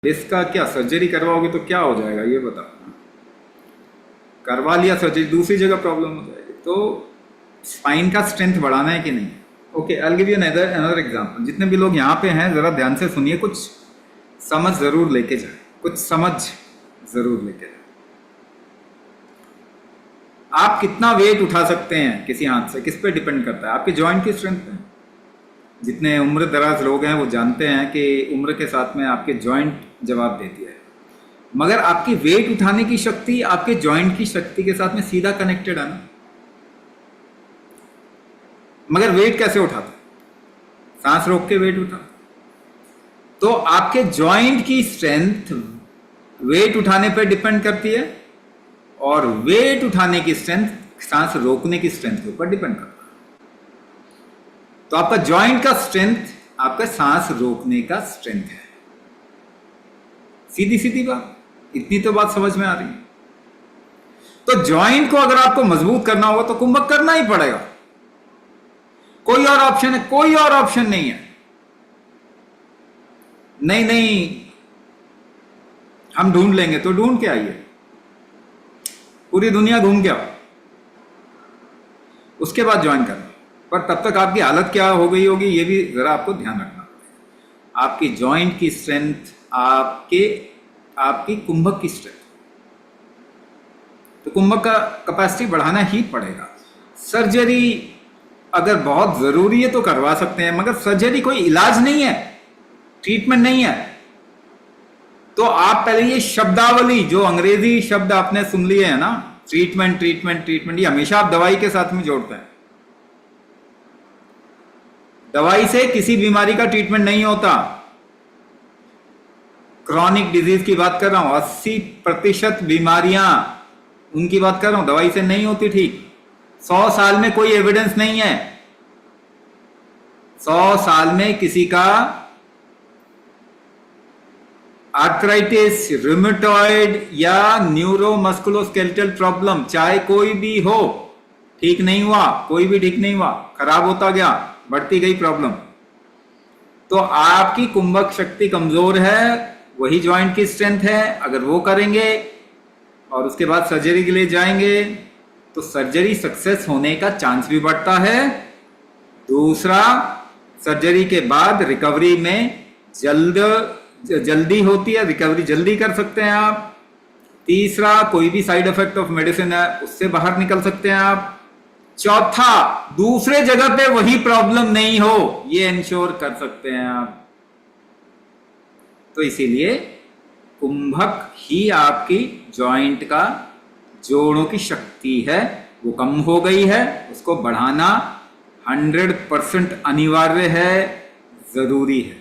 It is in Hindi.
इसका क्या सर्जरी करवाओगे तो क्या हो जाएगा ये बताओ। करवा लिया सर्जरी, दूसरी जगह प्रॉब्लम हो जाएगी। तो स्पाइन का स्ट्रेंथ बढ़ाना है कि नहीं। Okay, I will give you another example. जितने भी लोग यहाँ पे हैं जरा ध्यान से सुनिए, कुछ समझ जरूर लेके जाए, कुछ समझ जरूर लेके जाए। आप कितना वेट उठा सकते हैं किसी हाथ से, किस पे डिपेंड करता है? आपके जॉइंट की स्ट्रेंथ पे। जितने उम्र दराज लोग हैं वो जानते हैं कि उम्र के साथ में आपके जॉइंट जवाब देती है, मगर आपकी वेट उठाने की शक्ति आपके जॉइंट की शक्ति के साथ में सीधा कनेक्टेड है ना। मगर वेट कैसे उठाता? सांस रोक के वेट उठा। तो आपके जॉइंट की स्ट्रेंथ वेट उठाने पर डिपेंड करती है और वेट उठाने की स्ट्रेंथ सांस रोकने की स्ट्रेंथ के ऊपर डिपेंड करता है। तो आपका जॉइंट का स्ट्रेंथ आपका सांस रोकने का स्ट्रेंथ है। सीधी सीधी बात, इतनी तो बात समझ में आ रही है। तो जॉइंट को अगर आपको मजबूत करना होगा तो कुंभक करना ही पड़ेगा, कोई और ऑप्शन है? कोई और ऑप्शन नहीं है। नहीं नहीं हम ढूंढ लेंगे, तो ढूंढ के आइए, पूरी दुनिया घूम के आओ, उसके बाद ज्वाइन करना। पर तब तक आपकी हालत क्या हो गई होगी ये भी जरा आपको ध्यान रखना पड़ेगा। आपकी जॉइंट की स्ट्रेंथ आपकी कुंभक की स्ट्रेंथ, तो कुंभक का कैपेसिटी बढ़ाना ही पड़ेगा। सर्जरी अगर बहुत जरूरी है तो करवा सकते हैं, मगर सर्जरी कोई इलाज नहीं है, ट्रीटमेंट नहीं है। तो आप पहले ये शब्दावली, जो अंग्रेजी शब्द आपने सुन लिए है ना, ट्रीटमेंट ट्रीटमेंट ट्रीटमेंट, ये हमेशा आप दवाई के साथ में जोड़ते हैं। दवाई से किसी बीमारी का ट्रीटमेंट नहीं होता। क्रॉनिक डिजीज की बात कर रहा हूं, 80% बीमारियां उनकी बात कर रहा हूं, दवाई से नहीं होती ठीक। 100 साल में कोई एविडेंस नहीं है, 100 साल में किसी का आर्थराइटिस, रूमेटॉइड या न्यूरोमस्कुलोस्केलेटल प्रॉब्लम, चाहे कोई भी हो, ठीक नहीं हुआ, कोई भी ठीक नहीं हुआ, खराब होता गया, बढ़ती गई प्रॉब्लम। तो आपकी कुंभक शक्ति कमजोर है, वही जॉइंट की स्ट्रेंथ है। अगर वो करेंगे और उसके बाद सर्जरी के लिए जाएंगे तो सर्जरी सक्सेस होने का चांस भी बढ़ता है। दूसरा, सर्जरी के बाद रिकवरी में जल्दी होती है, रिकवरी जल्दी कर सकते हैं आप। तीसरा, कोई भी साइड इफेक्ट ऑफ मेडिसिन है उससे बाहर निकल सकते हैं आप। चौथा, दूसरे जगह पे वही प्रॉब्लम नहीं हो, ये इंश्योर कर सकते हैं आप। तो इसीलिए कुंभक ही आपकी जॉइंट का, जोड़ों की शक्ति है, वो कम हो गई है, उसको बढ़ाना 100% अनिवार्य है, जरूरी है।